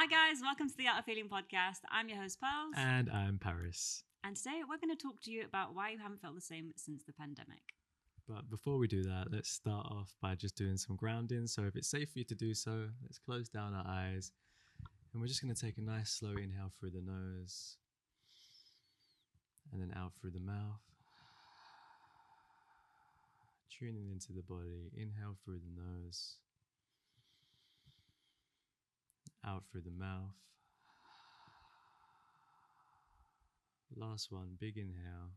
Hi guys, welcome to the Art of Feeling podcast. I'm your host Pearls, And I'm Paris. and today we're going to talk to you about why you haven't felt the same since the pandemic. But before we do that, let's start off by just doing some grounding. So if it's safe for you to do so, let's close down our eyes. And we're just going to take a nice slow inhale through the nose and then out through the mouth. Tuning into the body. Inhale through the nose, out through the mouth. Last one, big inhale.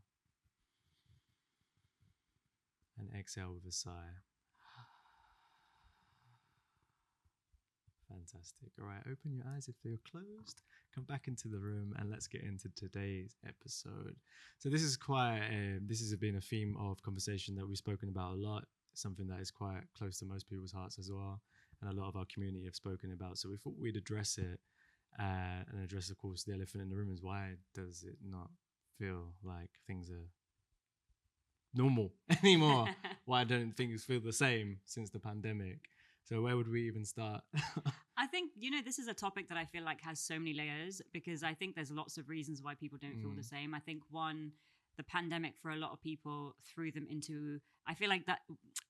And exhale with a sigh. Fantastic. All right, open your eyes if they're closed. Come back into the room and let's get into today's episode. So this is this has been a theme of conversation that we've spoken about a lot. Something that is quite close to most people's hearts as well, and a lot of our community have spoken about. So we thought we'd address it and address, of course, the elephant in the room is why does it not feel like things are normal anymore? Why don't things feel the same since the pandemic? So where would we even start? I think, this is a topic that I feel like has so many layers because I think there's lots of reasons why people don't feel the same. I think one, the pandemic for a lot of people threw them into, I feel like that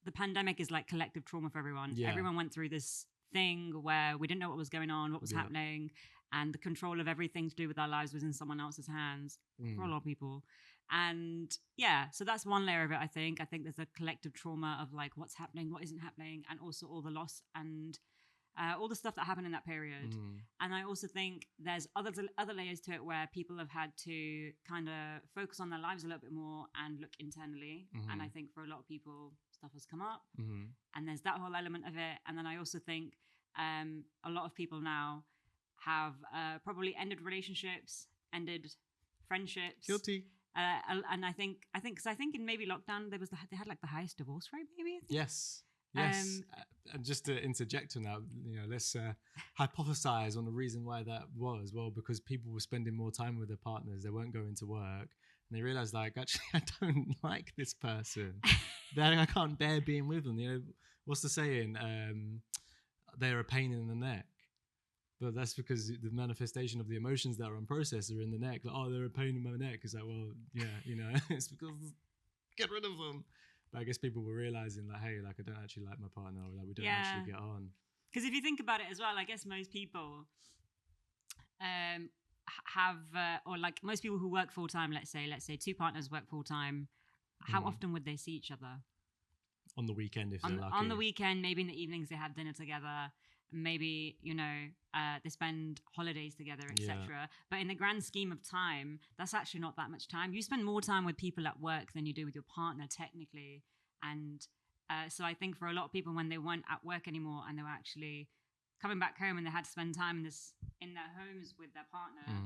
the pandemic is like collective trauma for everyone. Yeah. Everyone went through this thing where we didn't know what was going on, what was happening, and the control of everything to do with our lives was in someone else's hands for a lot of people. And so that's one layer of it. I think there's a collective trauma of like what's happening, what isn't happening, and also all the loss and all the stuff that happened in that period. And I also think there's other layers to it where people have had to kind of focus on their lives a little bit more and look internally. And I think for a lot of people, stuff has come up, and there's that whole element of it. And then I also think a lot of people now have probably ended relationships, ended friendships. Guilty. And I think in maybe lockdown they had like the highest divorce rate, maybe. I think. Yes. And just to interject on that, let's hypothesize on the reason why that was. Well, because people were spending more time with their partners, they weren't going to work, and they realized like, actually, I don't like this person. That I can't bear being with them. What's the saying? They're a pain in the neck. But that's because the manifestation of the emotions that are unprocessed are in the neck. Like, oh, they're a pain in my neck. It's like, well, yeah, it's because get rid of them. But I guess people were realizing like, hey, like I don't actually like my partner, or like we don't actually get on. Because if you think about it as well, I guess most people have, or like most people who work full time, let's say two partners work full time. How often would they see each other? On the weekend, if they're lucky. On the weekend, maybe in the evenings they have dinner together. Maybe they spend holidays together, etc. But in the grand scheme of time, that's actually not that much time. You spend more time with people at work than you do with your partner, technically. And so I think for a lot of people, when they weren't at work anymore and they were actually coming back home and they had to spend time in their homes with their partner,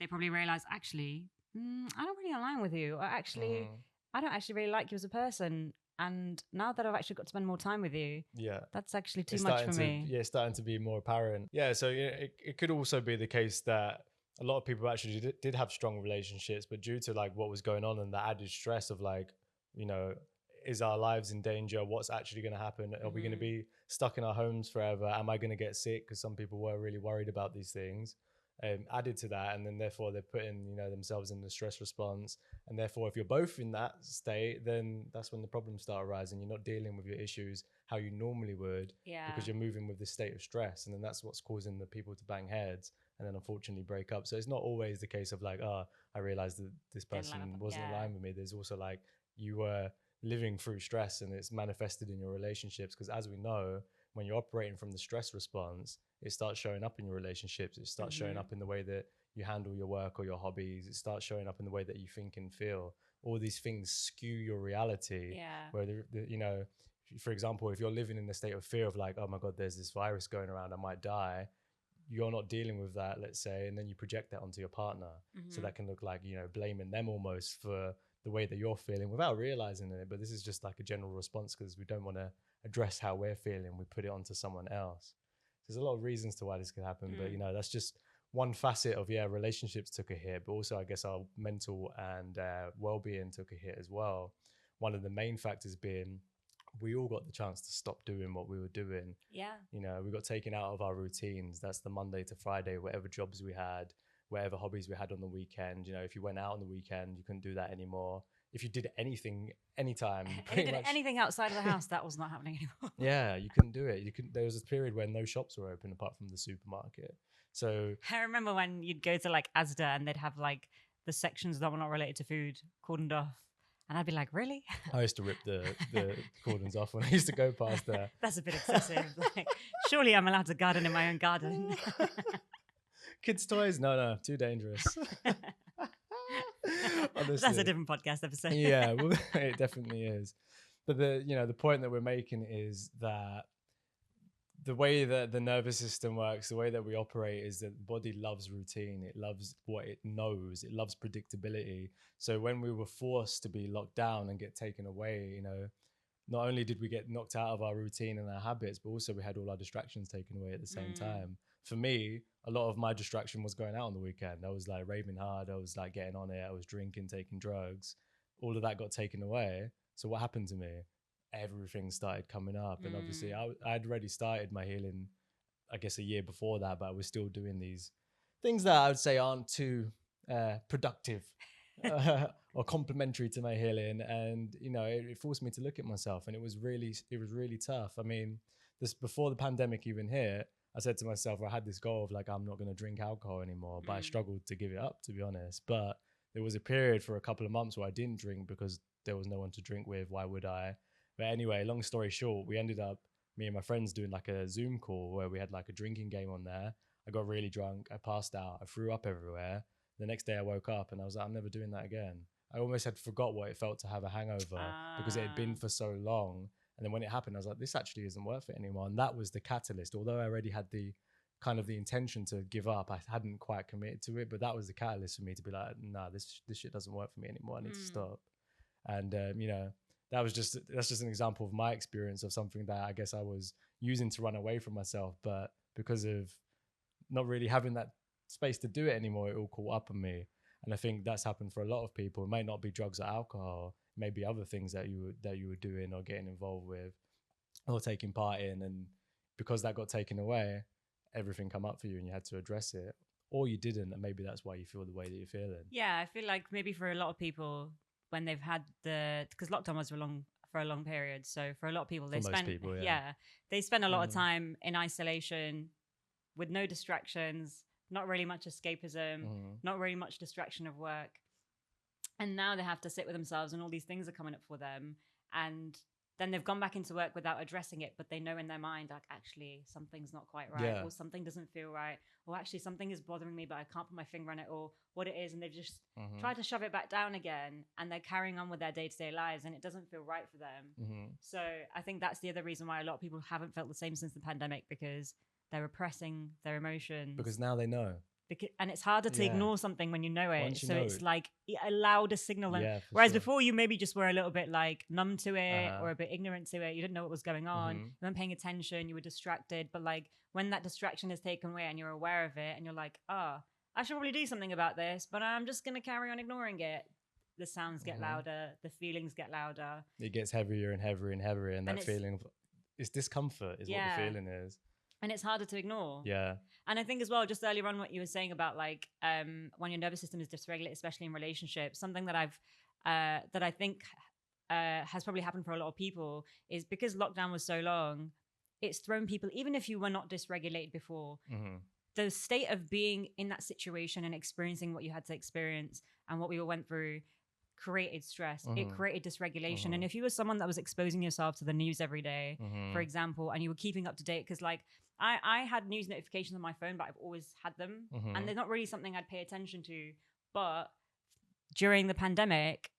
they probably realized, actually, I don't really align with you. Or actually, I don't actually really like you as a person. And now that I've actually got to spend more time with you, that's actually too much for me. Yeah, it's starting to be more apparent. Yeah, so it could also be the case that a lot of people actually did have strong relationships, but due to like what was going on and the added stress of like, is our lives in danger? What's actually going to happen? Are we going to be stuck in our homes forever? Am I going to get sick? Because some people were really worried about these things. Added to that, and then therefore they're putting themselves in the stress response, and therefore if you're both in that state, then that's when the problems start arising. You're not dealing with your issues how you normally would, because you're moving with this state of stress, and then that's what's causing the people to bang heads and then unfortunately break up. So it's not always the case of like, I realized that this person wasn't aligned with me. There's also like you were living through stress and it's manifested in your relationships, because as we know, when you're operating from the stress response, it starts showing up in your relationships. It starts showing up in the way that you handle your work or your hobbies. It starts showing up in the way that you think and feel. All these things skew your reality. Where, for example, if you're living in the state of fear of like, oh my God, there's this virus going around, I might die. You're not dealing with that, let's say, and then you project that onto your partner. So that can look like, blaming them almost for the way that you're feeling without realizing it. But this is just like a general response because we don't want to address how we're feeling. We put it onto someone else. There's a lot of reasons to why this could happen, but that's just one facet of relationships took a hit, but also I guess our mental and well-being took a hit as well. One of the main factors being we all got the chance to stop doing what we were doing. Yeah. You know, we got taken out of our routines. That's the Monday to Friday, whatever jobs we had, whatever hobbies we had on the weekend. You know, if you went out on the weekend, you couldn't do that anymore. If you did anything, anytime, If you did anything outside of the house, that was not happening anymore. yeah, you couldn't do it. There was a period where no shops were open apart from the supermarket. So I remember when you'd go to like Asda and they'd have like the sections that were not related to food cordoned off. And I'd be like, really? I used to rip the cordons off when I used to go past there. That's a bit excessive. Like, surely I'm allowed to garden in my own garden. Kids' toys? No, too dangerous. That's a different podcast episode. Yeah, well, it definitely is. But the point that we're making is that the way that the nervous system works, the way that we operate is that the body loves routine. It loves what it knows. It loves predictability. So when we were forced to be locked down and get taken away, you know, not only did we get knocked out of our routine and our habits, but also we had all our distractions taken away at the same time. For me, a lot of my distraction was going out on the weekend. I was like raving hard. I was like getting on it. I was drinking, taking drugs. All of that got taken away. So what happened to me? Everything started coming up. And obviously I'd already started my healing, I guess, a year before that, but I was still doing these things that I would say aren't too productive or complementary to my healing. And, you know, it forced me to look at myself, and it was really tough. I mean, this before the pandemic even hit, I said to myself, I had this goal of like, I'm not going to drink alcohol anymore, but I struggled to give it up, to be honest. But there was a period for a couple of months where I didn't drink because there was no one to drink with. Why would I? But anyway, long story short, we ended up, me and my friends, doing like a Zoom call where we had like a drinking game on there. I got really drunk. I passed out. I threw up everywhere. The next day I woke up and I was like, I'm never doing that again. I almost had forgot what it felt to have a hangover because it had been for so long. And then when it happened, I was like, this actually isn't worth it anymore. And that was the catalyst. Although I already had the kind of the intention to give up, I hadn't quite committed to it. But that was the catalyst for me to be like, nah, this shit doesn't work for me anymore. I need to stop. And, you know, that's just an example of my experience of something that I guess I was using to run away from myself. But because of not really having that space to do it anymore, it all caught up on me. And I think that's happened for a lot of people. It may not be drugs or alcohol, maybe other things that you were doing or getting involved with or taking part in. And because that got taken away, everything come up for you and you had to address it, or you didn't. And maybe that's why you feel the way that you're feeling. Yeah, I feel like maybe for a lot of people, when they've had because lockdown was for a long period. So for a lot of people, they spend a lot of time in isolation with no distractions, not really much escapism, not really much distraction of work. And now they have to sit with themselves and all these things are coming up for them. And then they've gone back into work without addressing it, but they know in their mind, like, actually, something's not quite right, or something doesn't feel right, or actually something is bothering me, but I can't put my finger on it, or what it is. And they've just tried to shove it back down again, and they're carrying on with their day-to-day lives, and it doesn't feel right for them. So I think that's the other reason why a lot of people haven't felt the same since the pandemic, because they're repressing their emotions. Because now they know. And it's harder to ignore something when you know it. Once you so know it's it. like a louder signal. Whereas before you maybe just were a little bit like numb to it or a bit ignorant to it. You didn't know what was going on. You weren't paying attention. You were distracted. But like when that distraction is taken away and you're aware of it and you're like, I should probably do something about this, but I'm just going to carry on ignoring it. The sounds get louder. The feelings get louder. It gets heavier and heavier and heavier. And that feeling of it's discomfort is what the feeling is. And it's harder to ignore. Yeah. And I think as well, just earlier on, what you were saying about like when your nervous system is dysregulated, especially in relationships, something that I think has probably happened for a lot of people is because lockdown was so long, it's thrown people, even if you were not dysregulated before, the state of being in that situation and experiencing what you had to experience and what we all went through created stress. It created dysregulation. And if you were someone that was exposing yourself to the news every day, for example, and you were keeping up to date, because like I had news notifications on my phone, but I've always had them, and they're not really something I'd pay attention to. But during the pandemic,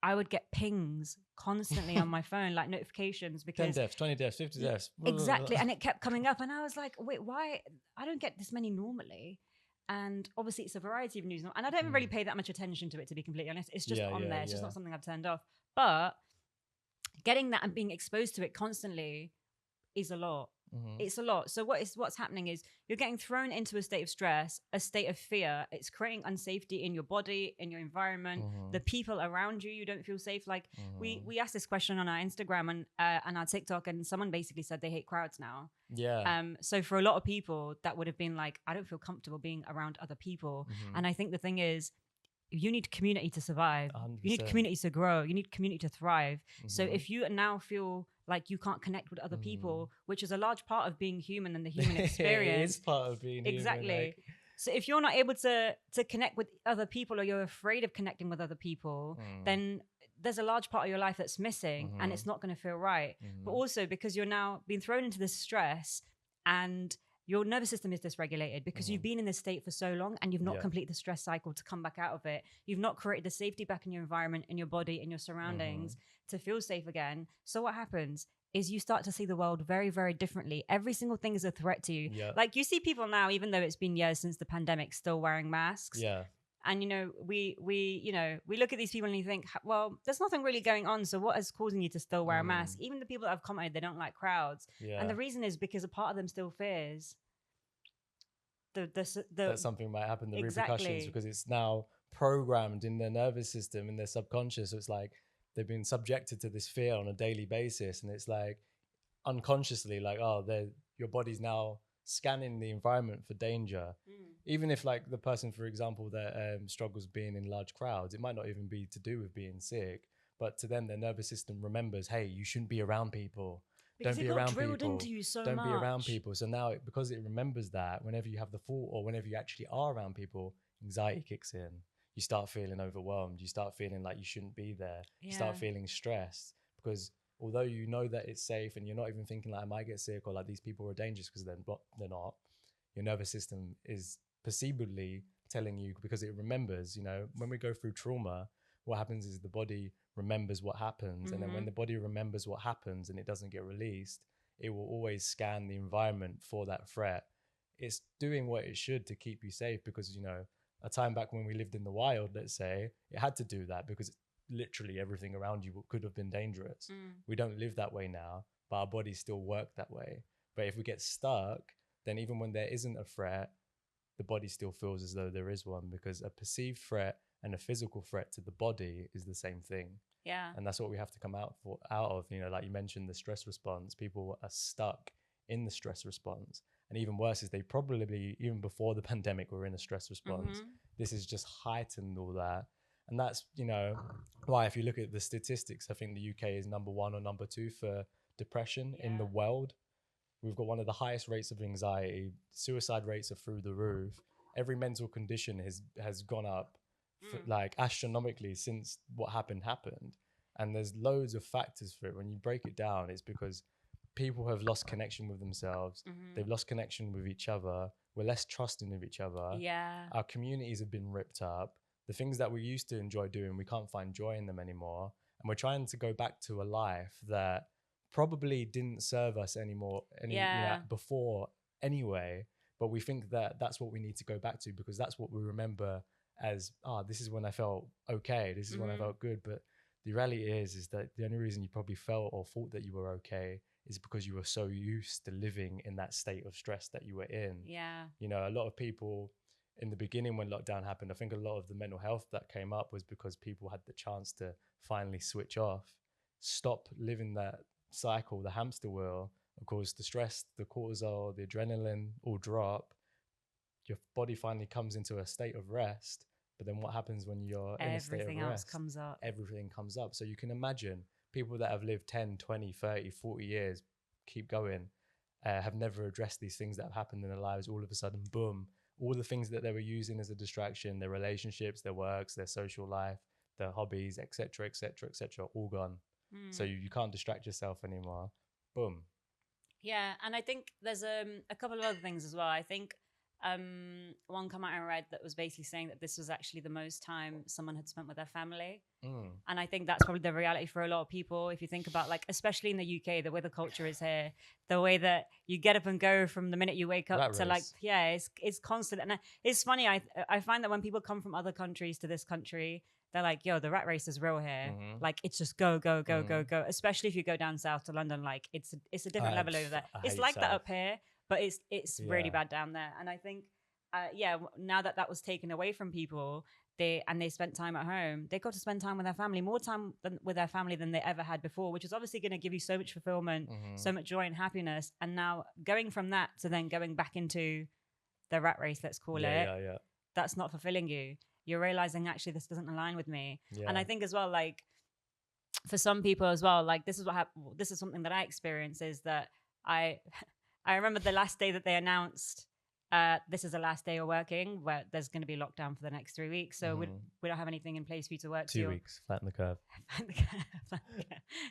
I would get pings constantly on my phone, like notifications, because 10 deaths, 20 deaths, 50 deaths. Exactly. And it kept coming up, and I was like, wait, why? I don't get this many normally. And obviously it's a variety of news, and I don't even really pay that much attention to it, to be completely honest. It's just on there. It's just not something I've turned off. But getting that and being exposed to it constantly is a lot. It's a lot. So what's happening is you're getting thrown into a state of stress, a state of fear. It's creating unsafety in your body, in your environment, the people around you. You don't feel safe. Like we asked this question on our Instagram and our TikTok, and someone basically said they hate crowds now. Yeah. So for a lot of people, that would have been like, I don't feel comfortable being around other people. And I think the thing is, you need community to survive. 100%. You need community to grow. You need community to thrive. So if you now feel like you can't connect with other people, which is a large part of being human and the human experience. It is part of being exactly. human. Like. So if you're not able to connect with other people, or you're afraid of connecting with other people, then there's a large part of your life that's missing, and it's not going to feel right. But also because you're now being thrown into this stress, and your nervous system is dysregulated because you've been in this state for so long, and you've not completed the stress cycle to come back out of it. You've not created the safety back in your environment, in your body, in your surroundings to feel safe again. So what happens is you start to see the world very, very differently. Every single thing is a threat to you. Yeah. Like you see people now, even though it's been years since the pandemic, still wearing masks. Yeah. And, we look at these people and you think, well, there's nothing really going on. So what is causing you to still wear a mask? Even the people that have commented, they don't like crowds. Yeah. And the reason is because a part of them still fears that something might happen, the exactly. repercussions, because it's now programmed in their nervous system, in their subconscious. So it's like they've been subjected to this fear on a daily basis. And it's like unconsciously like, your body's now scanning the environment for danger. Even if like the person, for example, that struggles being in large crowds, it might not even be to do with being sick, but to them, their nervous system remembers, hey, you shouldn't be around people. Because don't be around people. Into you so don't much. be around people. So now, because it remembers that, whenever you have the thought or whenever you actually are around people, anxiety kicks in. You start feeling overwhelmed. You start feeling like you shouldn't be there. Yeah. You start feeling stressed because although you know that it's safe and you're not even thinking like I might get sick or like these people are dangerous, because they're not. Your nervous system is perceivably telling you, because it remembers, when we go through trauma, what happens is the body remembers what happens. And then when the body remembers what happens and it doesn't get released, it will always scan the environment for that threat. It's doing what it should to keep you safe, because, a time back when we lived in the wild, let's say, it had to do that because literally everything around you could have been dangerous. We don't live that way now, but our bodies still work that way. But if we get stuck, then even when there isn't a threat, the body still feels as though there is one, because a perceived threat and a physical threat to the body is the same thing. Yeah. And that's what we have to come out of, like you mentioned, the stress response. People are stuck in the stress response. And even worse is they probably, even before the pandemic, were in a stress response. This has just heightened all that. And that's, why if you look at the statistics, I think the UK is number 1 or number 2 for depression in the world. We've got one of the highest rates of anxiety. Suicide rates are through the roof. Every mental condition has gone up like astronomically since what happened. And there's loads of factors for it. When you break it down, it's because people have lost connection with themselves. They've lost connection with each other. We're less trusting of each other. Yeah. Our communities have been ripped up. The things that we used to enjoy doing, we can't find joy in them anymore. And we're trying to go back to a life that probably didn't serve us anymore before anyway. But we think that that's what we need to go back to, because that's what we remember as, this is when I felt okay. This is when I felt good. But the reality is that the only reason you probably felt or thought that you were okay is because you were so used to living in that state of stress that you were in. Yeah. A lot of people in the beginning when lockdown happened, I think a lot of the mental health that came up was because people had the chance to finally switch off, stop living that cycle, the hamster wheel. Of course, the stress, the cortisol, the adrenaline all drop. Your body finally comes into a state of rest. But then what happens when you're in a state of rest? Everything else comes up. Everything comes up. So you can imagine people that have lived 10, 20, 30, 40 years, keep going, have never addressed these things that have happened in their lives. All of a sudden, boom, all the things that they were using as a distraction, their relationships, their works, their social life, their hobbies, etc., all gone. So you can't distract yourself anymore. Boom. Yeah. And I think there's a couple of other things as well. I think one comment I read that was basically saying that this was actually the most time someone had spent with their family. And I think that's probably the reality for a lot of people. If you think about, like, especially in the UK, the way the culture is here, the way that you get up and go from the minute you wake up Rat to race. like, it's constant. And it's funny. I find that when people come from other countries to this country, they're like, yo, the rat race is real here. Like, it's just go, go, go, go, go. Especially if you go down south to London, like it's a different level over there. It's like that up here, but it's really bad down there. And I think, now that was taken away from people, they spent time at home, they got to spend time with their family, more time with their family than they ever had before, which is obviously going to give you so much fulfillment, so much joy and happiness. And now going from that to then going back into the rat race, let's call it, that's not fulfilling you. You're realizing, actually, this doesn't align with me. And I think as well, like, for some people as well, like, this is something that I experience, is that I remember the last day that they announced, this is the last day you're working, where there's going to be lockdown for the next 3 weeks. So we don't have anything in place for you to work. 2 weeks, flatten the curve.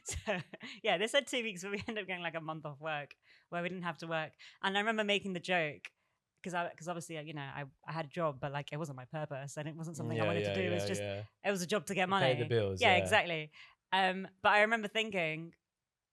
So yeah, they said 2 weeks, but we ended up getting like a month off work where we didn't have to work. And I remember making the joke, because obviously, you know, I had a job, but like, it wasn't my purpose and it wasn't something I wanted to do. It was just, it was a job to get money. Pay the bills. Yeah, exactly. But I remember thinking,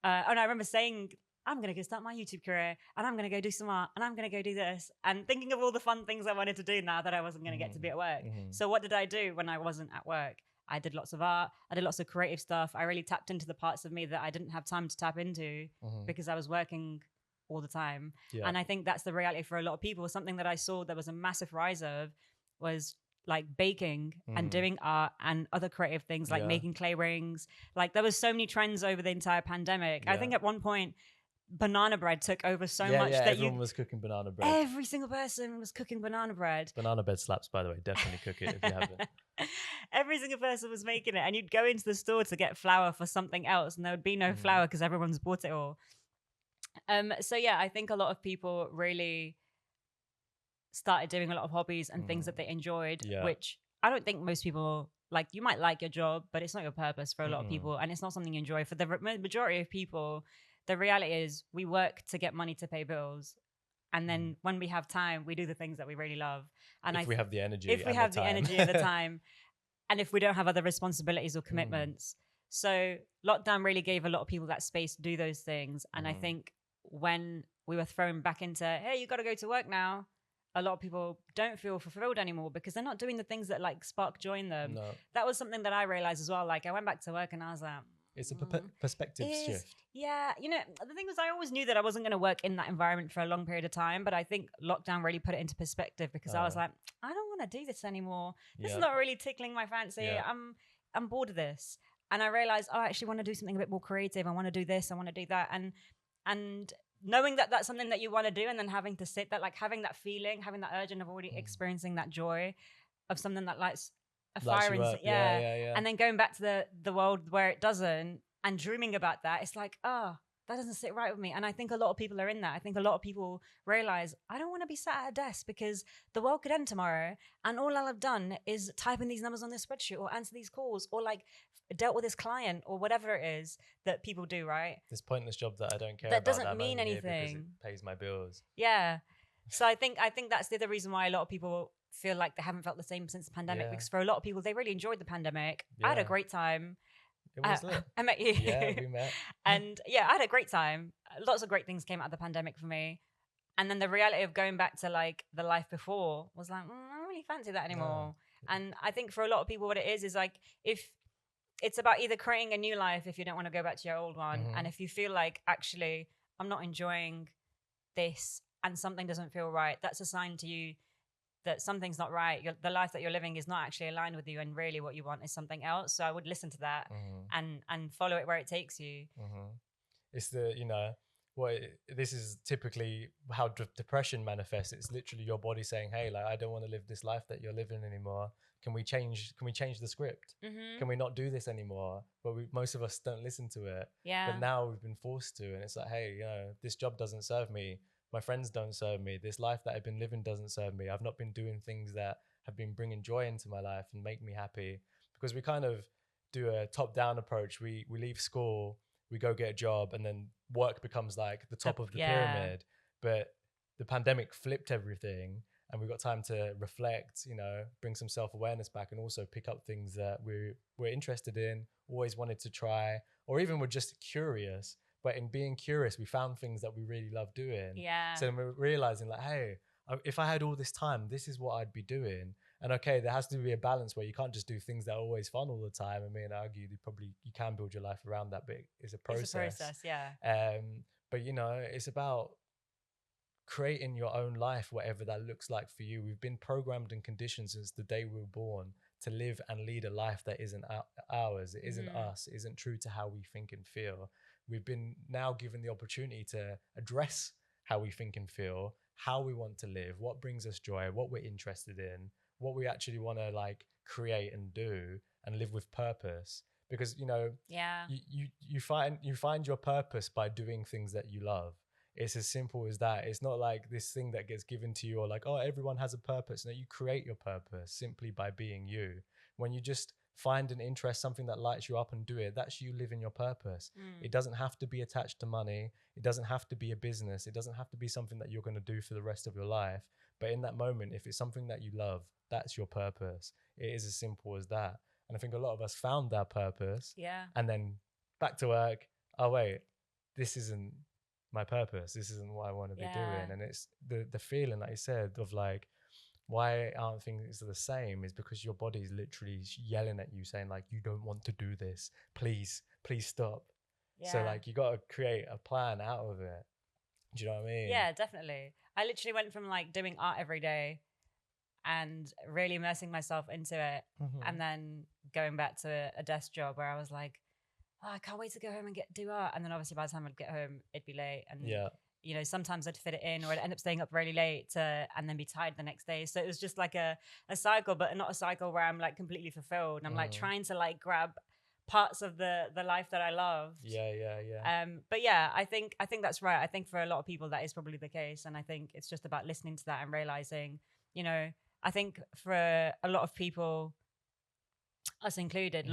and I remember saying, I'm going to go start my YouTube career, and I'm going to go do some art, and I'm going to go do this, and thinking of all the fun things I wanted to do now that I wasn't going to get to be at work. So what did I do when I wasn't at work? I did lots of art. I did lots of creative stuff. I really tapped into the parts of me that I didn't have time to tap into because I was working all the time. And I think that's the reality for a lot of people. Something that I saw there was a massive rise of was like baking and doing art and other creative things, like making clay rings. Like, there was so many trends over the entire pandemic. I think at one point, banana bread took over so much that everyone was cooking banana bread. Every single person was cooking banana bread. Banana bread slaps, by the way. Definitely cook it if you haven't. Every single person was making it, and you'd go into the store to get flour for something else, and there would be no flour because everyone's bought it all. So yeah, I think a lot of people really started doing a lot of hobbies and things that they enjoyed, which I don't think most people like. You might like your job, but it's not your purpose for a lot of people, and it's not something you enjoy. For the majority of people, the reality is we work to get money to pay bills. And then when we have time, we do the things that we really love. And if we have the energy, if we have the energy and the time, and if we don't have other responsibilities or commitments. So lockdown really gave a lot of people that space to do those things. And I think when we were thrown back into, hey, you got to go to work now, a lot of people don't feel fulfilled anymore because they're not doing the things that like spark joy in them. That was something that I realized as well. Like, I went back to work and I was like, it's a perspective shift. Yeah. You know, the thing was, I always knew that I wasn't going to work in that environment for a long period of time. But I think lockdown really put it into perspective because I was like, I don't want to do this anymore. This is not really tickling my fancy. I'm bored of this. And I realized, I actually want to do something a bit more creative. I want to do this. I want to do that. And knowing that that's something that you want to do, and then having to sit that, like having that feeling, having that urge, and of already experiencing that joy of something that lights a fire inside. And then going back to the world where it doesn't, and dreaming about that, it's like, that doesn't sit right with me. And I think a lot of people are in that. I think a lot of people realize, I don't want to be sat at a desk because the world could end tomorrow, and all I'll have done is type in these numbers on this spreadsheet, or answer these calls, or like dealt with this client, or whatever it is that people do, right? This pointless job that I don't care that about. Doesn't mean anything. Because it pays my bills. Yeah. So I think that's the other reason why a lot of people feel like they haven't felt the same since the pandemic, because for a lot of people, they really enjoyed the pandemic. I had a great time. It was lit. I met you. Yeah, we met. And yeah, I had a great time. Lots of great things came out of the pandemic for me. And then the reality of going back to like the life before was like, I don't really fancy that anymore. No. And I think for a lot of people, what it is like, if it's about either creating a new life, if you don't want to go back to your old one. And if you feel like, actually, I'm not enjoying this and something doesn't feel right, that's a sign to you that something's not right. The life that you're living is not actually aligned with you, and really what you want is something else. So I would listen to that and follow it where it takes you. It's the, this is typically how depression manifests. It's literally your body saying, hey, like, I don't want to live this life that you're living anymore. Can we change the script? Can we not do this anymore? But most of us don't listen to it. Yeah. But now we've been forced to, and it's like, hey, this job doesn't serve me. My friends don't serve me. This life that I've been living doesn't serve me. I've not been doing things that have been bringing joy into my life and make me happy. Because we kind of do a top-down approach. We leave school, we go get a job, and then work becomes like the top of the pyramid. But the pandemic flipped everything, and we've got time to reflect, you know, bring some self-awareness back, and also pick up things that we're interested in, always wanted to try, or even we're just curious. But in being curious, we found things that we really love doing. Yeah. So then we're realizing like, hey, if I had all this time, this is what I'd be doing. And okay, there has to be a balance where you can't just do things that are always fun all the time. I mean, I argue you can build your life around that, but it's a process. It's a process, yeah. But you know, it's about creating your own life, whatever that looks like for you. We've been programmed and conditioned since the day we were born to live and lead a life that isn't ours. It isn't us. It isn't true to how we think and feel. We've been now given the opportunity to address how we think and feel, how we want to live, what brings us joy, what we're interested in, what we actually want to like create and do and live with purpose. Because, you know, you find your purpose by doing things that you love. It's as simple as that. It's not like this thing that gets given to you or like, oh, everyone has a purpose. No, you create your purpose simply by being you. When you just find an interest, something that lights you up and do it, that's you living your purpose. It doesn't have to be attached to money. It doesn't have to be a business. It doesn't have to be something that you're going to do for the rest of your life. But in that moment, if it's something that you love, that's your purpose. It is as simple as that. And I think a lot of us found that purpose. Yeah. And then back to work. Oh, wait, this isn't my purpose. This isn't what I want to be doing. And it's the feeling that I said of like, why aren't things the same, is because your body is literally yelling at you saying like, you don't want to do this. Please stop. So like you got to create a plan out of it. Do you know what I mean? Yeah, definitely. I literally went from like doing art every day and really immersing myself into it, and then going back to a desk job where I was like, oh, I can't wait to go home and do art. And then obviously by the time I'd get home, it'd be late. And you know, sometimes I'd fit it in, or I'd end up staying up really late and then be tired the next day. So it was just like a cycle, but not a cycle where I'm like completely fulfilled. And I'm like trying to like grab parts of the life that I loved. But yeah, I think that's right. I think for a lot of people that is probably the case. And I think it's just about listening to that and realizing, you know, I think for a lot of people, us included,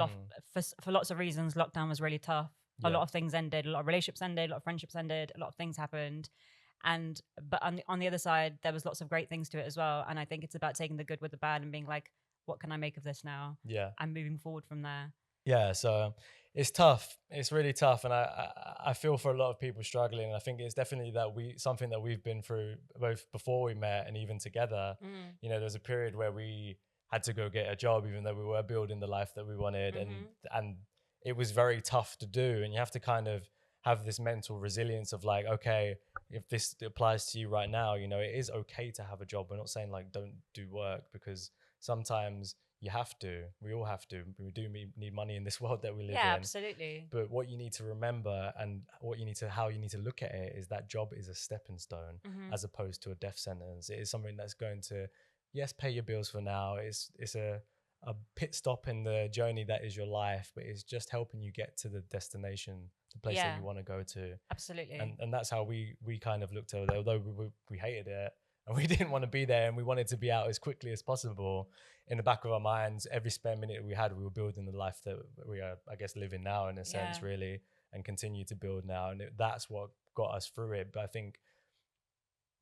for lots of reasons, lockdown was really tough. A lot of things ended, a lot of relationships ended, a lot of friendships ended, a lot of things happened. But on the other side, there was lots of great things to it as well. And I think it's about taking the good with the bad and being like, what can I make of this now? And moving forward from there. Yeah, so it's tough. It's really tough, and I feel for a lot of people struggling. I think it's definitely something that we've been through both before we met and even together. You know, there's a period where we had to go get a job, even though we were building the life that we wanted, and it was very tough to do. And you have to kind of have this mental resilience of like, okay, if this applies to you right now, you know, it is okay to have a job. We're not saying like don't do work, because sometimes you have to. We all have to. We do need money in this world that we live in. Yeah, absolutely. But what you need to remember and how you need to look at it is that job is a stepping stone as opposed to a death sentence. It is something that's going to, yes, pay your bills for now. It's a pit stop in the journey that is your life, but it's just helping you get to the destination, the place that you want to go to. Absolutely. And that's how we kind of looked at it, although we hated it. And we didn't want to be there, and we wanted to be out as quickly as possible. In the back of our minds, every spare minute we had, we were building the life that we are, I guess, living now in a sense, really, and continue to build now. And that's what got us through it. But I think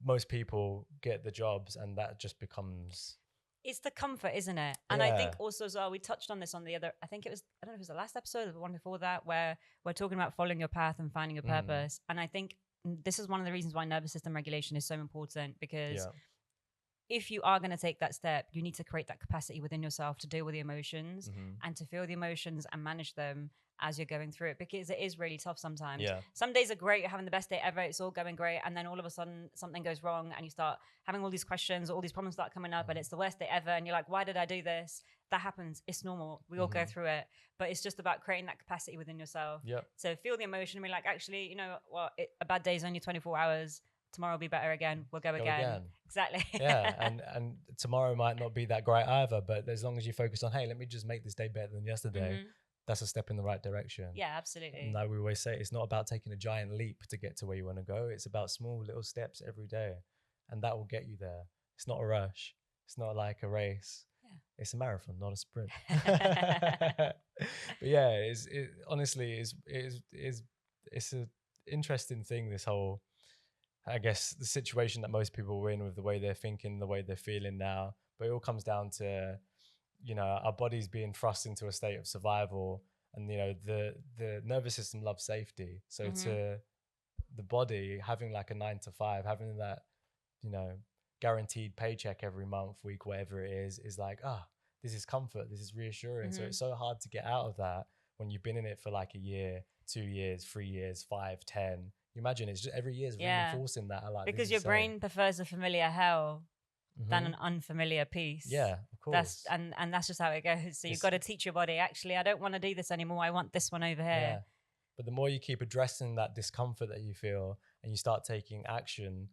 most people get the jobs, and that just becomes... It's the comfort, isn't it? And I think also as well, we touched on this on the other, I think it was, I don't know if it was the last episode or the one before that, where we're talking about following your path and finding your purpose. And I think this is one of the reasons why nervous system regulation is so important, because if you are going to take that step, you need to create that capacity within yourself to deal with the emotions and to feel the emotions and manage them as you're going through it, because it is really tough sometimes. Some days are great, you're having the best day ever, it's all going great, and then all of a sudden something goes wrong and you start having all these questions, all these problems start coming up, and it's the worst day ever, and you're like, why did I do this? That happens. It's normal. We all go through it, but it's just about creating that capacity within yourself. So feel the emotion and be like, actually, you know what, a bad day is only 24 hours. Tomorrow will be better again. We'll go again. Exactly. And tomorrow might not be that great either, but as long as you focus on, hey, let me just make this day better than yesterday, that's a step in the right direction. Yeah, absolutely. And like we always say, it's not about taking a giant leap to get to where you want to go. It's about small little steps every day, and that will get you there. It's not a rush. It's not like a race. It's a marathon, not a sprint. But yeah, honestly, it's an interesting thing, this whole I guess, the situation that most people are in with the way they're thinking, the way they're feeling now. But it all comes down to, you know, our bodies being thrust into a state of survival, and, you know, the nervous system loves safety. So to the body, having like a 9 to 5, having that, you know, guaranteed paycheck every month, week, whatever it is like, this is comfort, this is reassuring. So it's so hard to get out of that when you've been in it for like a year, 2 years, 3 years, 5, 10. You imagine it's just every year is reinforcing that. Like, because your brain prefers a familiar hell than an unfamiliar peace. Yeah, of course. And that's just how it goes. So you've got to teach your body, actually, I don't want to do this anymore. I want this one over here. Yeah. But the more you keep addressing that discomfort that you feel and you start taking action,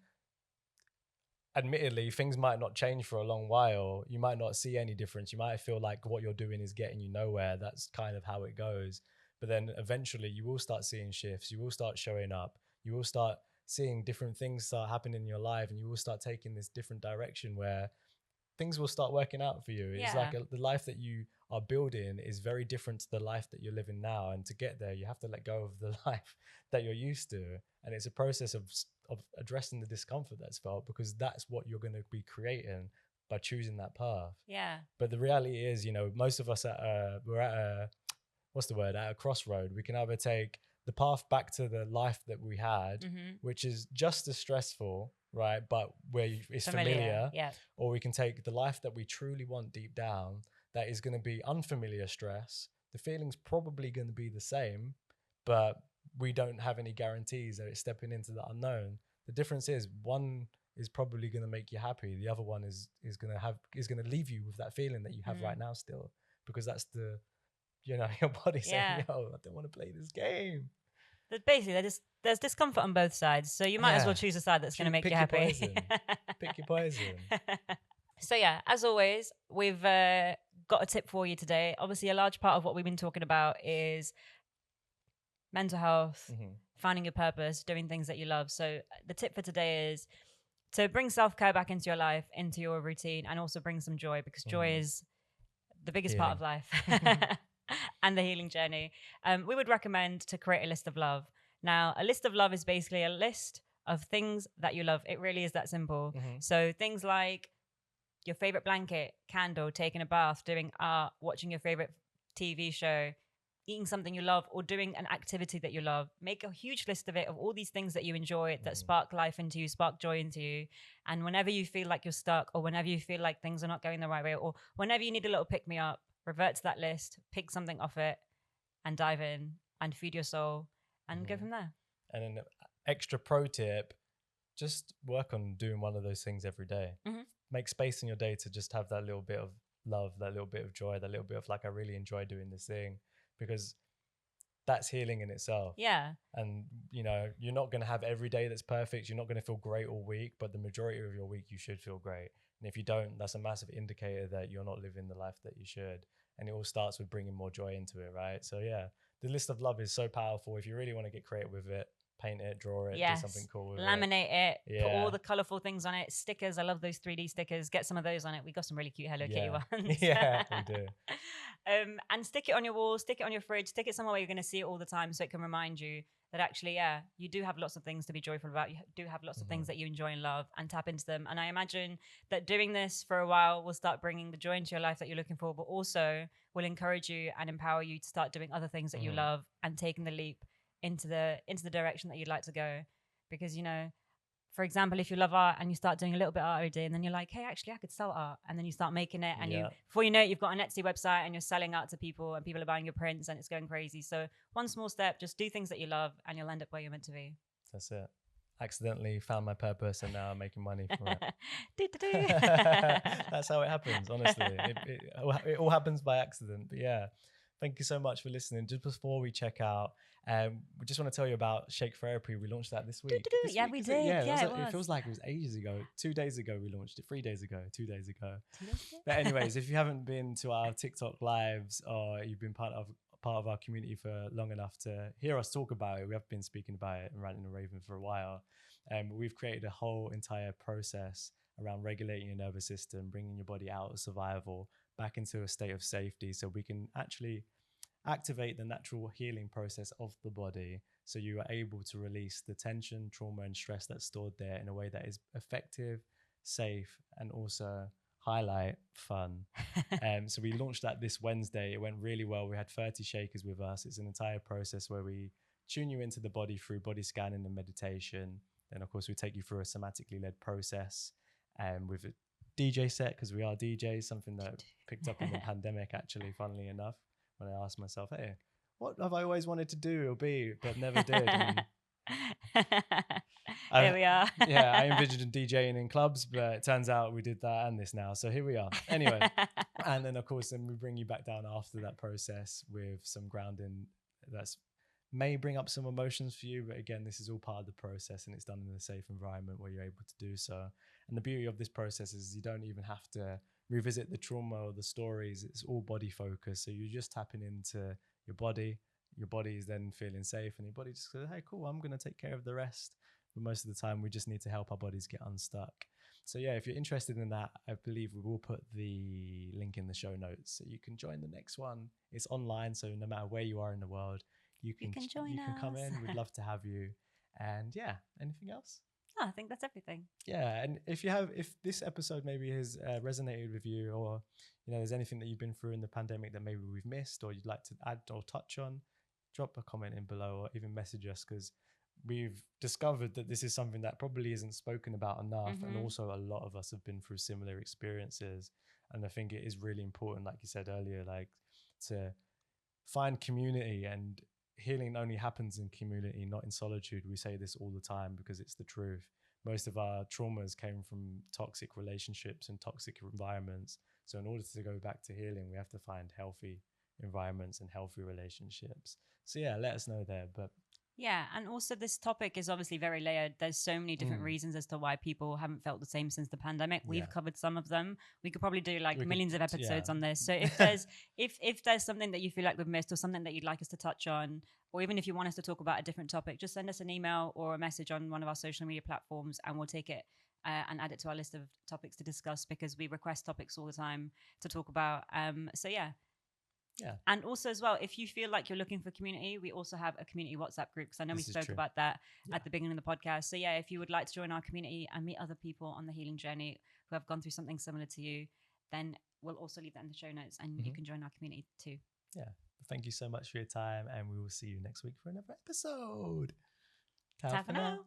admittedly, things might not change for a long while. You might not see any difference. You might feel like what you're doing is getting you nowhere. That's kind of how it goes. But then eventually you will start seeing shifts. You will start showing up. You will start seeing different things start happening in your life, and you will start taking this different direction where things will start working out for you. It's like the life that you are building is very different to the life that you're living now. And to get there, you have to let go of the life that you're used to. And it's a process of addressing the discomfort that's felt, because that's what you're going to be creating by choosing that path. Yeah. But the reality is, you know, most of us we're at a crossroad. We can either take the path back to the life that we had, which is just as stressful, right? But where it's familiar. Yeah. Or we can take the life that we truly want deep down, that is going to be unfamiliar stress. The feeling's probably going to be the same, but we don't have any guarantees that it's stepping into the unknown. The difference is, one is probably going to make you happy. The other one is going to leave you with that feeling that you have right now still, because that's the, you know, your body saying, yo, I don't want to play this game. But basically, there's discomfort on both sides. So you might as well choose a side that's going to make you happy. Pick your poison. So yeah, as always, we've got a tip for you today. Obviously, a large part of what we've been talking about is mental health, finding your purpose, doing things that you love. So the tip for today is to bring self-care back into your life, into your routine, and also bring some joy, because joy is the biggest part of life and the healing journey. We would recommend to create a list of love. Now, a list of love is basically a list of things that you love. It really is that simple. So things like your favorite blanket, candle, taking a bath, doing art, watching your favorite TV show, eating something you love, or doing an activity that you love. Make a huge list of it, of all these things that you enjoy, that spark life into you, spark joy into you. And whenever you feel like you're stuck, or whenever you feel like things are not going the right way, or whenever you need a little pick me up, revert to that list, pick something off it, and dive in and feed your soul and go from there. And an extra pro tip, just work on doing one of those things every day. Make space in your day to just have that little bit of love, that little bit of joy, that little bit of like, I really enjoy doing this thing, because that's healing in itself. Yeah. And, you know, you're not going to have every day that's perfect. You're not going to feel great all week, but the majority of your week, you should feel great. And if you don't, that's a massive indicator that you're not living the life that you should. And it all starts with bringing more joy into it, right? So yeah, the list of love is so powerful. If you really want to get creative with it, paint it, draw it, do something cool with laminate it, put all the colorful things on it, stickers. I love those 3D stickers. Get some of those on it. We got some really cute Hello Kitty ones. Yeah, we do. And stick it on your wall, stick it on your fridge, stick it somewhere where you're going to see it all the time, so it can remind you that actually, you do have lots of things to be joyful about. You do have lots of things that you enjoy and love, and tap into them. And I imagine that doing this for a while will start bringing the joy into your life that you're looking for, but also will encourage you and empower you to start doing other things that you love and taking the leap into the direction that you'd like to go. Because, you know, for example, if you love art and you start doing a little bit of art every day, and then you're like, hey, actually I could sell art, and then you start making it, and you, before you know it, you've got an Etsy website and you're selling art to people, and people are buying your prints, and it's going crazy. So one small step, just do things that you love, and you'll end up where you're meant to be. That's it. Accidentally found my purpose, and now I'm making money from it. That's how it happens, honestly. It all happens by accident. But yeah, thank you so much for listening. Just before we check out, we just want to tell you about Shake Therapy. We launched that this week. We did. It feels like it was ages ago. 2 days ago we launched it. 3 days ago. 2 days ago. But anyways, if you haven't been to our TikTok lives, or you've been part of our community for long enough to hear us talk about it, we have been speaking about it and ranting and raving for a while. We've created a whole entire process around regulating your nervous system, bringing your body out of survival back into a state of safety, so we can actually activate the natural healing process of the body, so you are able to release the tension, trauma, and stress that's stored there in a way that is effective, safe, and also highlight fun. So we launched that this Wednesday. It went really well. We had 30 shakers with us. It's an entire process where we tune you into the body through body scanning and meditation. Then, of course, we take you through a somatically led process with a DJ set, because we are DJs, something that picked up in the pandemic, actually, funnily enough, when I asked myself, hey, what have I always wanted to do or be, but never did? And here we are. Yeah, I envisioned DJing in clubs, but it turns out we did that and this now. So here we are. Anyway, and then, of course, then we bring you back down after that process with some grounding that's may bring up some emotions for you, but again, this is all part of the process, and it's done in a safe environment where you're able to do so. And the beauty of this process is you don't even have to revisit the trauma or the stories. It's all body focused, so you're just tapping into your body. Your body is then feeling safe, and your body just goes, hey, cool, I'm going to take care of the rest. But most of the time, we just need to help our bodies get unstuck. So yeah, if you're interested in that, I believe we will put the link in the show notes, so you can join the next one. It's online, so no matter where you are in the world, you can join us. Come in. We'd love to have you. And yeah, anything else? Oh, I think that's everything. Yeah, and if this episode maybe has resonated with you, or there's anything that you've been through in the pandemic that maybe we've missed, or you'd like to add or touch on, drop a comment in below, or even message us, because we've discovered that this is something that probably isn't spoken about enough. And also a lot of us have been through similar experiences, and I think it is really important, like you said earlier, like to find community. And healing only happens in community, not in solitude. We say this all the time because it's the truth. Most of our traumas came from toxic relationships and toxic environments. So in order to go back to healing, we have to find healthy environments and healthy relationships. So yeah, let us know there. But yeah, and also this topic is obviously very layered. There's so many different reasons as to why people haven't felt the same since the pandemic. We've covered some of them. We could probably do millions of episodes on this. So if there's if there's something that you feel like we've missed, or something that you'd like us to touch on, or even if you want us to talk about a different topic, just send us an email or a message on one of our social media platforms, and we'll take it and add it to our list of topics to discuss, because we request topics all the time to talk about. So yeah. Yeah. And also as well, if you feel like you're looking for community, we also have a community WhatsApp group, because I know we spoke about that at the beginning of the podcast. So yeah, if you would like to join our community and meet other people on the healing journey who have gone through something similar to you, then we'll also leave that in the show notes, and you can join our community too. Yeah. Thank you so much for your time, and we will see you next week for another episode. Ta for now.